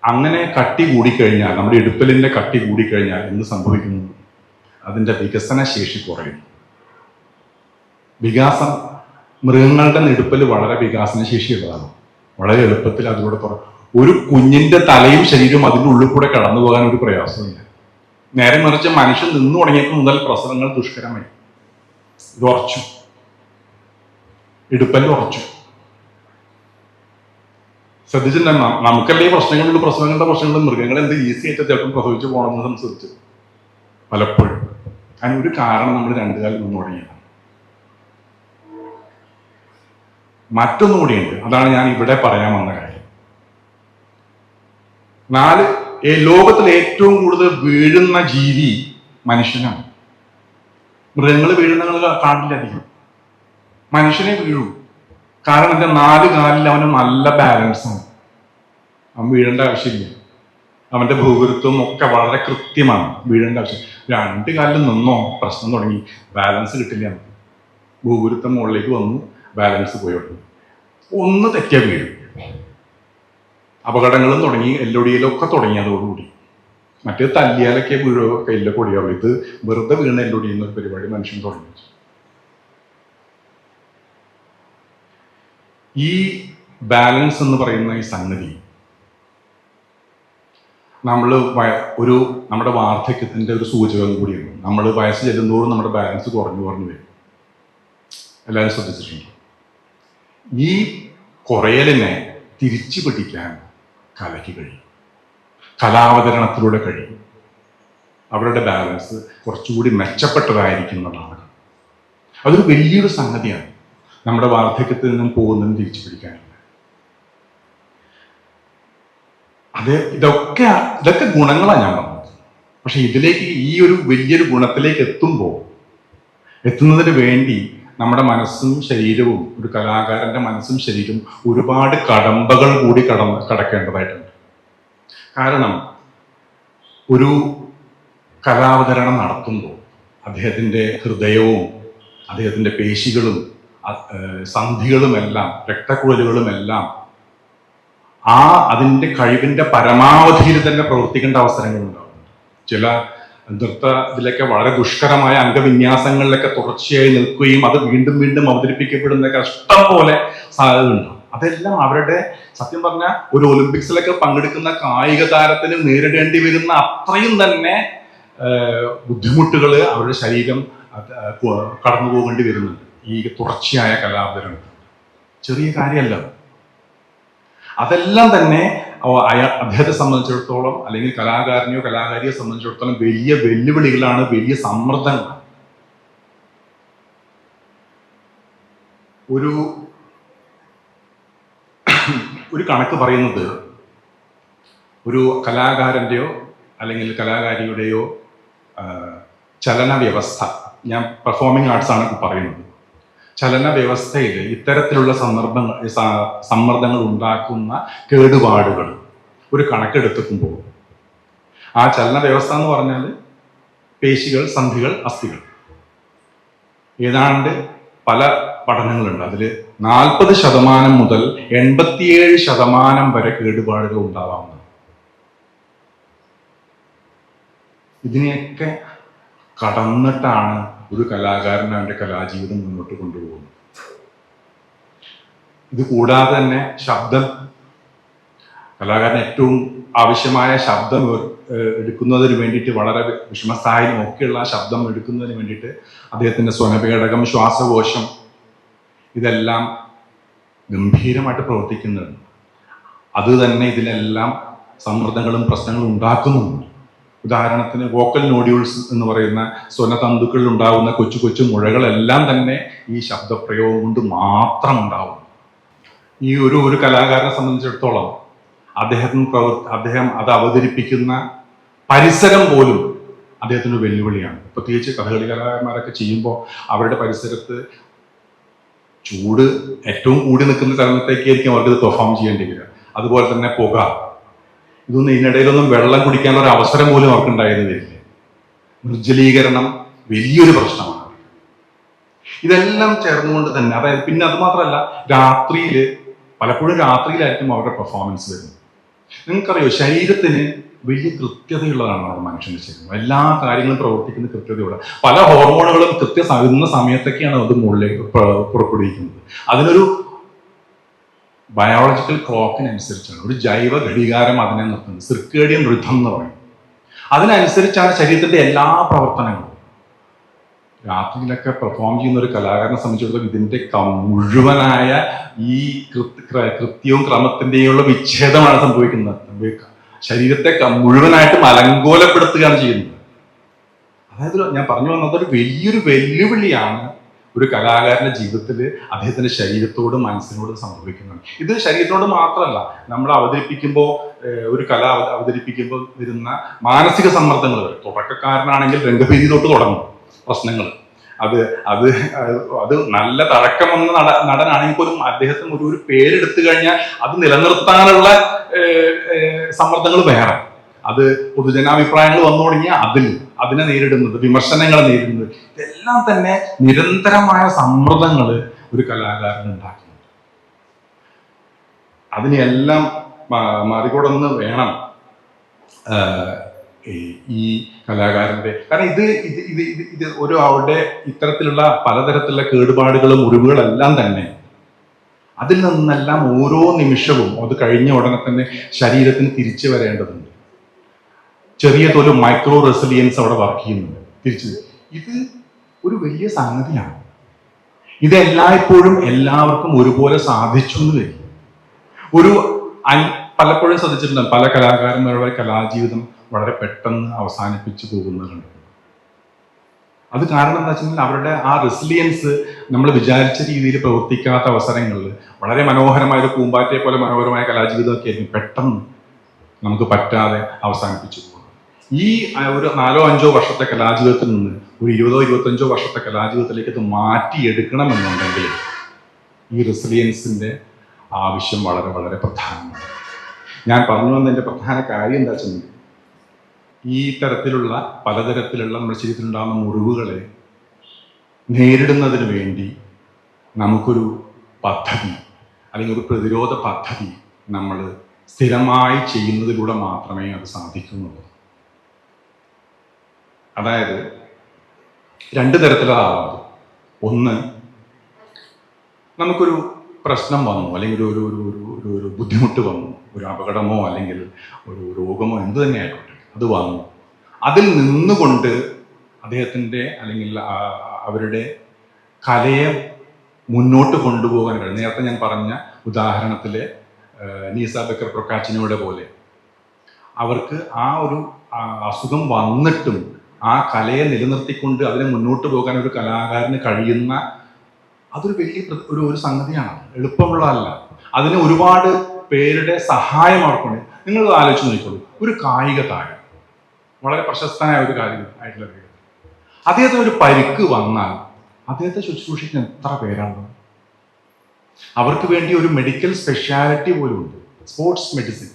അങ്ങനെ കട്ടി കൂടിക്കഴിഞ്ഞാൽ, നമ്മുടെ ഇടുപ്പലിന്റെ കട്ടി കൂടിക്കഴിഞ്ഞാൽ എന്ത് സംഭവിക്കുന്നു? അതിന്റെ വികസന ശേഷി കുറയുന്നു. മൃഗങ്ങളുടെ ഇടുപ്പല് വളരെ വികാസന ശേഷിയുള്ളതാണ്. വളരെ എളുപ്പത്തിൽ അതിലൂടെ ഒരു കുഞ്ഞിന്റെ തലയും ശരീരവും അതിൻ്റെ ഉള്ളിൽ കൂടെ കടന്നു പോകാൻ ഒരു പ്രയാസമില്ല. നേരെ മറിച്ച് മനുഷ്യൻ നിന്നു തുടങ്ങിയപ്പോൾ മുതൽ പ്രസവങ്ങൾ ദുഷ്കരമായി. ഇത് ഉറച്ചു, ഇടുപ്പല് ഉറച്ചു. ശ്രദ്ധിച്ചിട്ടുണ്ടെങ്കിൽ നമുക്കല്ലേ ഈ പ്രസവങ്ങളുടെ പ്രശ്നങ്ങളും മൃഗങ്ങൾ എന്ത് ഈസി ആയിട്ട് ചിലപ്പോൾ പ്രസവിച്ചു പോകണമെന്ന് സംസാരിച്ചു പലപ്പോഴും. അതിനൊരു കാരണം നമ്മൾ 2 കാലിൽ നിന്ന് തുടങ്ങിയതാണ്. മറ്റൊന്നുകൂടിയുണ്ട്, അതാണ് ഞാൻ ഇവിടെ പറയാൻ വന്ന കാര്യം. ലോകത്തിൽ ഏറ്റവും കൂടുതൽ വീഴുന്ന ജീവി മനുഷ്യനാണ്. മൃഗങ്ങൾ വീഴുന്ന കാണില്ല അധികം, മനുഷ്യനെ വീഴൂ. കാരണം എൻ്റെ 4 കാലിൽ അവന് നല്ല ബാലൻസാണ്. അവൻ വീഴേണ്ട ആവശ്യമില്ല. അവന്റെ ഭൂഗുരുത്വം ഒക്കെ വളരെ കൃത്യമാണ്. വീഴേണ്ട ആവശ്യം. 2 കാലിൽ നിന്നോ പ്രശ്നം തുടങ്ങി, ബാലൻസ് കിട്ടില്ല. ഭൂഗുരുത്വം മുകളിലേക്ക് വന്നു, ബാലൻസ് പോയി തുടങ്ങി. ഒന്ന് തെറ്റിയാൽ വീഴും. അപകടങ്ങളും തുടങ്ങി, എല്ലൊടിയിലൊക്കെ തുടങ്ങിയതോടുകൂടി. മറ്റേ തല്ലിയാലൊക്കെ വീഴോ കയ്യിലൊക്കെ ഒടിയാവുള്ളൂ. ഇത് വെറുതെ വീണ എല്ലൊടിയുന്ന ഒരു പരിപാടി മനുഷ്യൻ തുടങ്ങി. ഈ ബാലൻസ് എന്ന് പറയുന്ന ഈ സംഗതി നമ്മുടെ വാർദ്ധക്യത്തിന്റെ ഒരു സൂചകം കൂടിയാണ്. നമ്മൾ വയസ്സ് ചെല്ലുന്നതോറും നമ്മുടെ ബാലൻസ് കുറഞ്ഞു വരും. എല്ലാവരും ശ്രദ്ധിച്ചിട്ടുണ്ട്. ഈ കുറയലിനെ തിരിച്ചു പിടിക്കാൻ കലയ്ക്ക് കഴിയും, കലാവതരണത്തിലൂടെ കഴിയും. അവരുടെ ബാലൻസ് കുറച്ചുകൂടി മെച്ചപ്പെട്ടതായിരിക്കുന്നതാണ്. അതൊരു വലിയൊരു സംഗതിയാണ്. നമ്മുടെ വാർദ്ധക്യത്തിൽ നിന്നും പോകുന്നതും തിരിച്ചു പിടിക്കാനില്ല. ഇതൊക്കെ ഗുണങ്ങളാണ് ഞാൻ പറഞ്ഞത്. പക്ഷെ ഇതിലേക്ക്, ഈ ഒരു വലിയൊരു ഗുണത്തിലേക്ക് എത്തുന്നതിന് വേണ്ടി നമ്മുടെ മനസ്സും ശരീരവും, ഒരു കലാകാരന്റെ മനസ്സും ശരീരവും ഒരുപാട് കടമ്പകൾ കൂടി കടക്കേണ്ടതായിട്ടുണ്ട്. കാരണം ഒരു കലാവതരണം നടത്തുമ്പോൾ അദ്ദേഹത്തിൻ്റെ ഹൃദയവും അദ്ദേഹത്തിൻ്റെ പേശികളും സന്ധികളുമെല്ലാം രക്തക്കുഴലുകളുമെല്ലാം അതിൻ്റെ കഴിവിൻ്റെ പരമാവധിയിൽ തന്നെ പ്രവർത്തിക്കേണ്ട അവസരങ്ങളുണ്ടാവും. ചില ഇതിലൊക്കെ വളരെ ദുഷ്കരമായ അംഗവിന്യാസങ്ങളിലൊക്കെ തുടർച്ചയായി നിൽക്കുകയും അത് വീണ്ടും വീണ്ടും അവതരിപ്പിക്കപ്പെടുന്ന ഇഷ്ടം പോലെ സാധ്യതകളുണ്ടാവും. അതെല്ലാം അവരുടെ, സത്യം പറഞ്ഞാൽ ഒരു ഒളിമ്പിക്സിലൊക്കെ പങ്കെടുക്കുന്ന കായിക താരത്തിന് നേരിടേണ്ടി വരുന്ന അത്രയും തന്നെ ബുദ്ധിമുട്ടുകൾ അവരുടെ ശരീരം കടന്നു പോകേണ്ടി വരുന്നുണ്ട് ഈ തുടർച്ചയായ കലാവതരണം. ചെറിയ കാര്യമല്ല. അതെല്ലാം തന്നെ അദ്ദേഹത്തെ സംബന്ധിച്ചിടത്തോളം, അല്ലെങ്കിൽ കലാകാരനെയോ കലാകാരിയെ സംബന്ധിച്ചിടത്തോളം വലിയ വെല്ലുവിളികളാണ്, വലിയ സമ്മർദ്ദങ്ങളാണ്. ഒരു കണക്ക് പറയുന്നത്, ഒരു കലാകാരൻ്റെയോ അല്ലെങ്കിൽ കലാകാരിയുടെയോ ചലന വ്യവസ്ഥ, ഞാൻ പെർഫോമിംഗ് ആർട്സ് ആണ് പറയുന്നത്, ചലന വ്യവസ്ഥയിൽ ഇത്തരത്തിലുള്ള സമ്മർദ്ദങ്ങൾ ഉണ്ടാക്കുന്ന കേടുപാടുകൾ ഒരു കണക്കെടുക്കുമ്പോൾ, ആ ചലന വ്യവസ്ഥ എന്ന് പറഞ്ഞാൽ പേശികൾ, സന്ധികൾ, അസ്ഥികൾ, ഏതാണ്ട് പല പഠനങ്ങളുണ്ട്. അതിൽ 40% മുതൽ 87% വരെ കേടുപാടുകൾ ഉണ്ടാവാവുന്നതാണ്. ഇതിനെയൊക്കെ കടന്നിട്ടാണ് ഒരു കലാകാരൻ അവൻ്റെ കലാജീവിതം മുന്നോട്ട് കൊണ്ടുപോകുന്നത്. ഇത് കൂടാതെ തന്നെ ശബ്ദം, കലാകാരൻ ഏറ്റവും ആവശ്യമായ ശബ്ദം എടുക്കുന്നതിന് വേണ്ടിയിട്ട്, വളരെ വിഷമസ്ഥായിലും ഒക്കെയുള്ള ശബ്ദം എടുക്കുന്നതിന് വേണ്ടിയിട്ട് അദ്ദേഹത്തിൻ്റെ സ്വനപേടകം, ശ്വാസകോശം, ഇതെല്ലാം ഗംഭീരമായിട്ട് പ്രവർത്തിക്കുന്നുണ്ട്. അത് തന്നെ ഇതിനെല്ലാം സമ്മർദ്ദങ്ങളും പ്രശ്നങ്ങളും ഉണ്ടാക്കുന്നുണ്ട്. ഉദാഹരണത്തിന് വോക്കൽ നോഡ്യൂൾസ് എന്ന് പറയുന്ന സ്വനതന്തുക്കളിൽ ഉണ്ടാകുന്ന കൊച്ചു കൊച്ചു മുഴകളെല്ലാം തന്നെ ഈ ശബ്ദപ്രയോഗം കൊണ്ട് മാത്രം ഉണ്ടാവും. ഈ ഒരു കലാകാരനെ സംബന്ധിച്ചിടത്തോളം അദ്ദേഹം അത് അവതരിപ്പിക്കുന്ന പരിസരം പോലും അദ്ദേഹത്തിന് വെല്ലുവിളിയാണ്. പ്രത്യേകിച്ച് കഥകളി കലാകാരന്മാരൊക്കെ ചെയ്യുമ്പോൾ അവരുടെ പരിസരത്ത് ചൂട് ഏറ്റവും കൂടി നിൽക്കുന്ന സ്ഥലത്തേക്കായിരിക്കും അവർക്ക് ഇത് പെർഫോം ചെയ്യേണ്ടി വരിക. അതുപോലെ തന്നെ പുക, ഇതൊന്നും ഇതിനിടയിലൊന്നും വെള്ളം കുടിക്കാനുള്ള ഒരു അവസരം പോലും അവർക്ക് ഉണ്ടായിരുന്നു വരില്ല. നിർജ്ജലീകരണം വലിയൊരു പ്രശ്നമാണ്. ഇതെല്ലാം ചേർന്നുകൊണ്ട് തന്നെ, അതായത് പിന്നെ അത് മാത്രമല്ല, പലപ്പോഴും രാത്രിയിലായിരിക്കും അവരുടെ പെർഫോമൻസ് വരുന്നത്. നിങ്ങൾക്കറിയോ, ശരീരത്തിന് വലിയ കൃത്യതയുള്ളതാണ് നമ്മുടെ മനുഷ്യന്റെ ശരീരം. എല്ലാ കാര്യങ്ങളും പ്രവർത്തിക്കുന്ന കൃത്യതയുള്ള പല ഹോർമോണുകളും ഇന്ന സമയത്തൊക്കെയാണ് അത് മുകളിലേക്ക് പുറപ്പെടുവിക്കുന്നത്. അതിനൊരു ബയോളജിക്കൽ ക്ലോക്കിനനുസരിച്ചാണ്, ഒരു ജൈവ ഘടികാരം അതിനെ നിർത്തുന്നത്, സിർക്കേഡിയൻ റിഥം എന്ന് പറയും. അതിനനുസരിച്ചാണ് ശരീരത്തിന്റെ എല്ലാ പ്രവർത്തനങ്ങളും. രാത്രിയിലൊക്കെ പെർഫോം ചെയ്യുന്ന ഒരു കലാകാരനെ സംബന്ധിച്ചിടത്തോളം ഇതിന്റെ മുഴുവനായ ഈ കൃത്യവും ക്രമത്തിന്റെയുള്ള വിച്ഛേദമാണ് സംഭവിക്കുന്നത്. ശരീരത്തെ മുഴുവനായിട്ടും അലങ്കോലപ്പെടുത്തുകയാണ് ചെയ്യുന്നത്. അതായത് ഞാൻ പറഞ്ഞു വന്നത്, ഒരു വലിയൊരു വെല്ലുവിളിയാണ് ഒരു കലാകാരന്റെ ജീവിതത്തിൽ അദ്ദേഹത്തിന്റെ ശരീരത്തോടും മനസ്സിനോടും സംഭവിക്കുന്നത്. ഇത് ശരീരത്തോട് മാത്രമല്ല, നമ്മൾ അവതരിപ്പിക്കുമ്പോൾ, ഒരു കല അവതരിപ്പിക്കുമ്പോൾ വരുന്ന മാനസിക സമ്മർദ്ദങ്ങൾ വരും. തുടക്കക്കാരനാണെങ്കിൽ രംഗഭേദി തൊട്ട് തുടങ്ങും പ്രശ്നങ്ങൾ. അത് നല്ല തഴക്കം വന്ന നടനാണെങ്കിൽ പോലും അദ്ദേഹത്തിന് ഒരു പേരെടുത്തു കഴിഞ്ഞാൽ അത് നിലനിർത്താനുള്ള സമ്മർദ്ദങ്ങൾ വേറെ. അത് പൊതുജനാഭിപ്രായങ്ങൾ വന്നു തുടങ്ങിയാൽ അതിനെ നേരിടുന്നത്, വിമർശനങ്ങളെ നേരിടുന്നത്, ഇതെല്ലാം തന്നെ നിരന്തരമായ സമ്മർദ്ദങ്ങൾ ഒരു കലാകാരൻ ഉണ്ടാക്കുന്നുണ്ട്. അതിനെല്ലാം മറികടന്ന് വേണം ഈ കലാകാരന്റെ, കാരണം ഇത് അവരുടെ ഇത്തരത്തിലുള്ള പലതരത്തിലുള്ള കേടുപാടുകളും മുറിവുകളെല്ലാം തന്നെ, അതിൽ നിന്നെല്ലാം ഓരോ നിമിഷവും അത് കഴിഞ്ഞ ഉടനെ തന്നെ ശരീരത്തിന് തിരിച്ചു വരേണ്ടതുണ്ട്. ചെറിയ തോലും മൈക്രോ റെസിലിയൻസ് അവിടെ വർക്ക് ചെയ്യുന്നുണ്ട് തിരിച്ചു. ഇത് ഒരു വലിയ സംഗതിയാണ്. ഇത് എല്ലായ്പ്പോഴും എല്ലാവർക്കും ഒരുപോലെ സാധിച്ചു എന്ന് വരും. പലപ്പോഴും ശ്രദ്ധിച്ചിട്ടുണ്ട്, പല കലാകാരന്മാരുടെ കലാജീവിതം വളരെ പെട്ടെന്ന് അവസാനിപ്പിച്ചു പോകുന്നവരുണ്ട്. അത് കാരണം എന്താ വെച്ചാൽ അവരുടെ ആ റെസിലിയൻസ് നമ്മൾ വിചാരിച്ച രീതിയിൽ പ്രവർത്തിക്കാത്ത അവസരങ്ങളിൽ വളരെ മനോഹരമായ ഒരു പൂമ്പാറ്റയെ പോലെ മനോഹരമായ കലാജീവിതമൊക്കെ ആയിരിക്കും പെട്ടെന്ന് നമുക്ക് പറ്റാതെ അവസാനിപ്പിച്ചു പോകുന്നത്. ഈ ഒരു 4-5 വർഷത്തെ കലാജീവിതത്തിൽ നിന്ന് ഒരു 20-25 വർഷത്തെ കലാജീവിതത്തിലേക്ക് ഇത് മാറ്റിയെടുക്കണമെന്നുണ്ടെങ്കിൽ ഈ റെസിലിയൻസിൻ്റെ ആവശ്യം വളരെ വളരെ പ്രധാനമാണ്. ഞാൻ പറഞ്ഞു വന്നതിൻ്റെ പ്രധാന കാര്യം എന്താ വെച്ചാൽ, ഈ തരത്തിലുള്ള പലതരത്തിലുള്ള നമ്മുടെ ശരീരത്തിലുണ്ടാകുന്ന മുറിവുകളെ നേരിടുന്നതിന് വേണ്ടി നമുക്കൊരു പദ്ധതി അല്ലെങ്കിൽ ഒരു പ്രതിരോധ പദ്ധതി നമ്മൾ സ്ഥിരമായി ചെയ്യുന്നതിലൂടെ മാത്രമേ അത് സാധിക്കുന്നുള്ളൂ. അതായത് 2 തരത്തിലാവാം. ഒന്ന്, നമുക്കൊരു പ്രശ്നം വന്നു, അല്ലെങ്കിൽ ഒരു ഒരു ഒരു ഒരു ബുദ്ധിമുട്ട് വന്നു, ഒരു അപകടമോ അല്ലെങ്കിൽ ഒരു രോഗമോ എന്തു തന്നെ ആയിക്കോട്ടെ, അത് വന്നു. അതിൽ നിന്നുകൊണ്ട് അദ്ദേഹത്തിൻ്റെ അല്ലെങ്കിൽ അവരുടെ കലയെ മുന്നോട്ട് കൊണ്ടുപോകാൻ കഴിയും. നേരത്തെ ഞാൻ പറഞ്ഞ ഉദാഹരണത്തിലെ നീസ ബക്കർ പ്രൊക്കാച്ചിനോടെ പോലെ അവർക്ക് ആ ഒരു അസുഖം വന്നിട്ടും ആ കലയെ നിലനിർത്തിക്കൊണ്ട് അതിനെ മുന്നോട്ട് പോകാൻ ഒരു കലാകാരന് കഴിയുന്ന അതൊരു വലിയ ഒരു സംഗതിയാണ്, എളുപ്പമുള്ളതല്ല. അതിന് ഒരുപാട് പേരുടെ സഹായം അവർക്കുണ്ട്. നിങ്ങൾ ആലോചിച്ച് നോക്കിക്കോളൂ, ഒരു കായിക താരം, വളരെ പ്രശസ്തനായ ഒരു ആയിട്ടുള്ള വ്യക്തി, അദ്ദേഹത്തിന് ഒരു പരിക്ക് വന്നാൽ അദ്ദേഹത്തെ ശുശ്രൂഷിക്കുന്ന എത്ര പേരാണ്? അവർക്ക് വേണ്ടി ഒരു മെഡിക്കൽ സ്പെഷ്യാലിറ്റി പോലും ഉണ്ട്, സ്പോർട്സ് മെഡിസിൻ.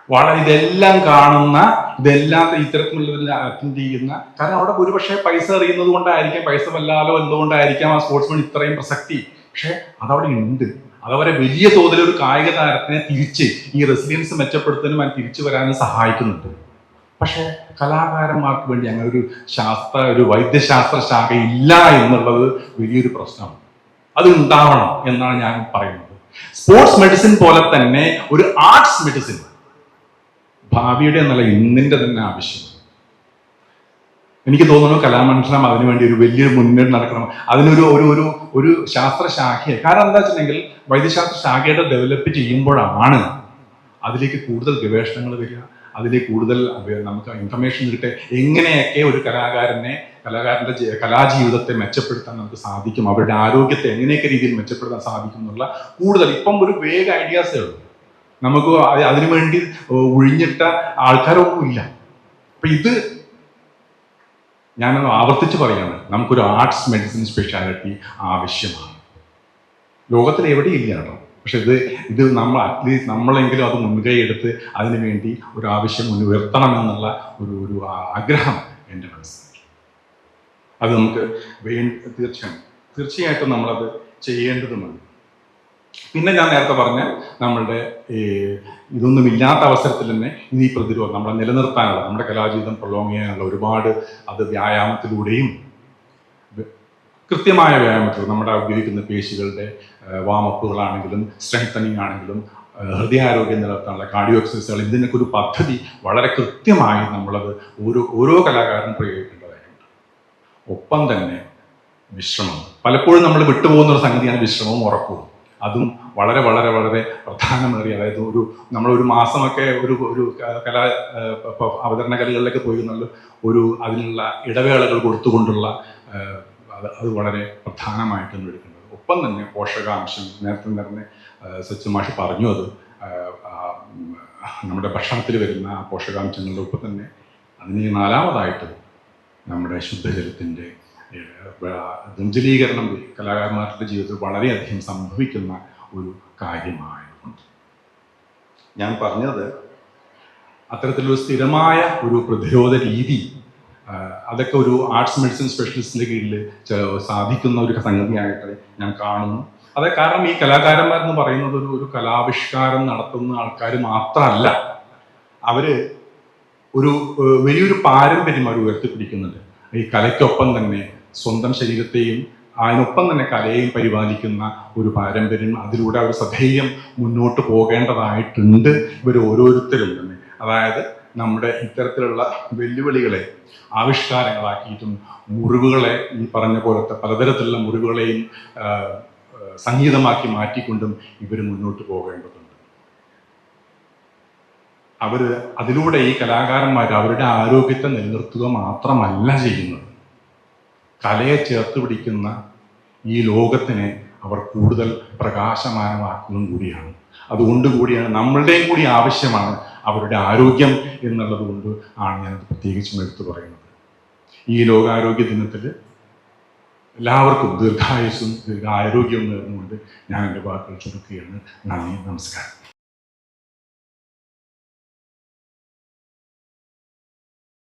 വളരെ ഇതെല്ലാം കാണുന്ന, ഇതെല്ലാം ഇത്തരത്തിലുള്ള അറ്റൻഡ് ചെയ്യുന്ന, കാരണം അവിടെ ഒരുപക്ഷെ പൈസ അറിയുന്നത് കൊണ്ടായിരിക്കാം, പൈസ വല്ലാലോ എന്തുകൊണ്ടായിരിക്കാം ആ സ്പോർട്സ്മാൻ ഇത്രയും പ്രസക്തി. പക്ഷെ അതവിടെ ഉണ്ട്. അതവരെ വലിയ തോതിൽ ഒരു കായിക താരത്തിനെ തിരിച്ച് ഈ റെസിലിയൻസ് മെച്ചപ്പെടുത്താനും അതിന് തിരിച്ചു വരാനും സഹായിക്കുന്നുണ്ട്. പക്ഷെ കലാകാരന്മാർക്ക് വേണ്ടി അങ്ങനെ ഒരു വൈദ്യശാസ്ത്ര ശാഖ ഇല്ല എന്നുള്ളത് വലിയൊരു പ്രശ്നമാണ്. അത് ഉണ്ടാവണം എന്നാണ് ഞാൻ പറയുന്നത്. സ്പോർട്സ് മെഡിസിൻ പോലെ തന്നെ ഒരു ആർട്സ് മെഡിസിൻ ഭാവിയുടെ എന്നല്ല ഇന്നിന്റെ തന്നെ ആവശ്യം. എനിക്ക് തോന്നുന്നു കലാമണ്ഡലം അതിനുവേണ്ടി ഒരു വലിയൊരു മുന്നേറ്റം നടക്കണം. അതിനൊരു ഒരു ഒരു ശാസ്ത്ര ശാഖയെ, കാരണം എന്താ വെച്ചിട്ടുണ്ടെങ്കിൽ വൈദ്യശാസ്ത്ര ശാഖയുടെ ഡെവലപ്പ് ചെയ്യുമ്പോഴാണ് അതിലേക്ക് കൂടുതൽ ഗവേഷണങ്ങൾ വരിക, അതിലേക്ക് കൂടുതൽ നമുക്ക് ഇൻഫർമേഷൻ കിട്ടെ, എങ്ങനെയൊക്കെ ഒരു കലാകാരന്റെ കലാജീവിതത്തെ മെച്ചപ്പെടുത്താൻ നമുക്ക് സാധിക്കും, അവരുടെ ആരോഗ്യത്തെ എങ്ങനെയൊക്കെ രീതിയിൽ മെച്ചപ്പെടുത്താൻ സാധിക്കും എന്നുള്ള കൂടുതൽ ഇപ്പം ഒരു വേഗ ഐഡിയാസേ ഉള്ളൂ. നമുക്ക് അതിനുവേണ്ടി ഒഴിഞ്ഞിട്ട ആൾക്കാരൊന്നും ഇല്ല. അപ്പൊ ഇത് ഞാൻ ആവർത്തിച്ച് പറയാണ്, നമുക്കൊരു ആർട്സ് മെഡിസിൻ സ്പെഷ്യാലിറ്റി ആവശ്യമാണ്. ലോകത്തിൽ എവിടെയില്ല കേട്ടോ. പക്ഷെ ഇത് നമ്മൾ അറ്റ്ലീസ്റ്റ് നമ്മളെങ്കിലും അത് മുൻകൈ എടുത്ത് അതിനുവേണ്ടി ഒരു ആവശ്യം ഉയർത്തണമെന്നുള്ള ഒരു ആഗ്രഹം എൻ്റെ മനസ്സിലാക്കി. അത് നമുക്ക് തീർച്ചയായിട്ടും നമ്മളത് ചെയ്യേണ്ടതുമാണ്. പിന്നെ ഞാൻ നേരത്തെ പറഞ്ഞ നമ്മളുടെ ഇതൊന്നുമില്ലാത്ത അവസരത്തിൽ തന്നെ ഈ പ്രതിരോധം നമ്മളെ നിലനിർത്താനുള്ള, നമ്മുടെ കലാജീവിതം പ്രൊലോങ് ചെയ്യാനുള്ള ഒരുപാട് അത് വ്യായാമത്തിലൂടെയും കൃത്യമായ വ്യായാമത്തിലൂടെ നമ്മുടെ ഉപയോഗിക്കുന്ന പേശികളുടെ വാമപ്പുകളാണെങ്കിലും സ്ട്രെങ്തനിങ് ആണെങ്കിലും ഹൃദയാരോഗ്യം നിലനിർത്താനുള്ള കാർഡിയോ എക്സസൈസുകൾ, ഇതിനൊക്കെ ഒരു പദ്ധതി വളരെ കൃത്യമായി നമ്മളത് ഓരോ കലാകാരനും പ്രയോഗിക്കേണ്ടതായിട്ടുണ്ട്. ഒപ്പം തന്നെ വിശ്രമം, പലപ്പോഴും നമ്മൾ വിട്ടുപോകുന്ന ഒരു സംഗതിയാണ് വിശ്രമവും ഉറക്കവും. അതും വളരെ വളരെ വളരെ പ്രധാനമേറിയ, അതായത് നമ്മളൊരു മാസമൊക്കെ ഒരു കലാ അവതരണ കലകളിലൊക്കെ പോയിരുന്നുള്ള അതിനുള്ള ഇടവേളകൾ കൊടുത്തുകൊണ്ടുള്ള അത് വളരെ പ്രധാനമായിട്ടും എടുക്കേണ്ടത്. ഒപ്പം തന്നെ പോഷകാംശം, നേരത്തെ സച്ചിൻ മാഷ് പറഞ്ഞു, അത് നമ്മുടെ ഭക്ഷണത്തിൽ വരുന്ന പോഷകാംശങ്ങളുടെ ഒപ്പം തന്നെ അതിന് 4മതായിട്ട് നമ്മുടെ ശുദ്ധജലത്തിൻ്റെ നിർജ്ജലീകരണം കലാകാരന്മാരുടെ ജീവിതത്തിൽ വളരെയധികം സംഭവിക്കുന്ന ഒരു കാര്യമായതുകൊണ്ട് ഞാൻ പറഞ്ഞത്, അത്തരത്തിലൊരു സ്ഥിരമായ ഒരു പ്രതിരോധ രീതി അതൊക്കെ ഒരു ആർട്സ് മെഡിസിൻ സ്പെഷ്യലിസ്റ്റിൻ്റെ കീഴിൽ സാധിക്കുന്ന ഒരു സംഗതിയായിട്ട് ഞാൻ കാണുന്നു. അതെ, കാരണം ഈ കലാകാരന്മാരെന്ന് പറയുന്നത് ഒരു കലാവിഷ്കാരം നടത്തുന്ന ആൾക്കാർ മാത്രമല്ല, അവര് വലിയൊരു പാരമ്പര്യം അവർ ഉയർത്തിപ്പിടിക്കുന്നുണ്ട്. ഈ കലയ്ക്കൊപ്പം തന്നെ സ്വന്തം ശരീരത്തെയും അതിനൊപ്പം തന്നെ കലയെയും പരിപാലിക്കുന്ന ഒരു പാരമ്പര്യം, അതിലൂടെ അവർ സധൈര്യം മുന്നോട്ട് പോകേണ്ടതായിട്ടുണ്ട് ഇവർ ഓരോരുത്തരും തന്നെ. അതായത് നമ്മുടെ ഇത്തരത്തിലുള്ള വെല്ലുവിളികളെ ആവിഷ്കാരങ്ങളാക്കിയിട്ടും മുറിവുകളെ, ഈ പറഞ്ഞ പോലത്തെ പലതരത്തിലുള്ള മുറിവുകളെയും സംഗീതമാക്കി മാറ്റിക്കൊണ്ടും ഇവർ മുന്നോട്ട് പോകേണ്ടതുണ്ട്. അതിലൂടെ ഈ കലാകാരന്മാർ അവരുടെ ആരോഗ്യത്തെ നിലനിർത്തുക മാത്രമല്ല ചെയ്യുന്നത്, കലയെ ചേർത്ത് പിടിക്കുന്ന ഈ ലോകത്തിനെ അവർ കൂടുതൽ പ്രകാശമാനമാക്കുന്നതും കൂടിയാണ്. അതുകൊണ്ട് കൂടിയാണ് നമ്മളുടെയും കൂടി ആവശ്യമാണ് അവരുടെ ആരോഗ്യം എന്നുള്ളത് കൊണ്ട് ആണ് ഞാനത് പ്രത്യേകിച്ചും എടുത്തു പറയുന്നത്. ഈ ലോകാരോഗ്യ ദിനത്തിൽ എല്ലാവർക്കും ദീർഘായുസ്സും ദീർഘാരോഗ്യവും നേർന്നുകൊണ്ട് ഞാൻ എൻ്റെ വാക്കുകൾ ചുരുക്കുകയാണ്. നന്ദി, നമസ്കാരം.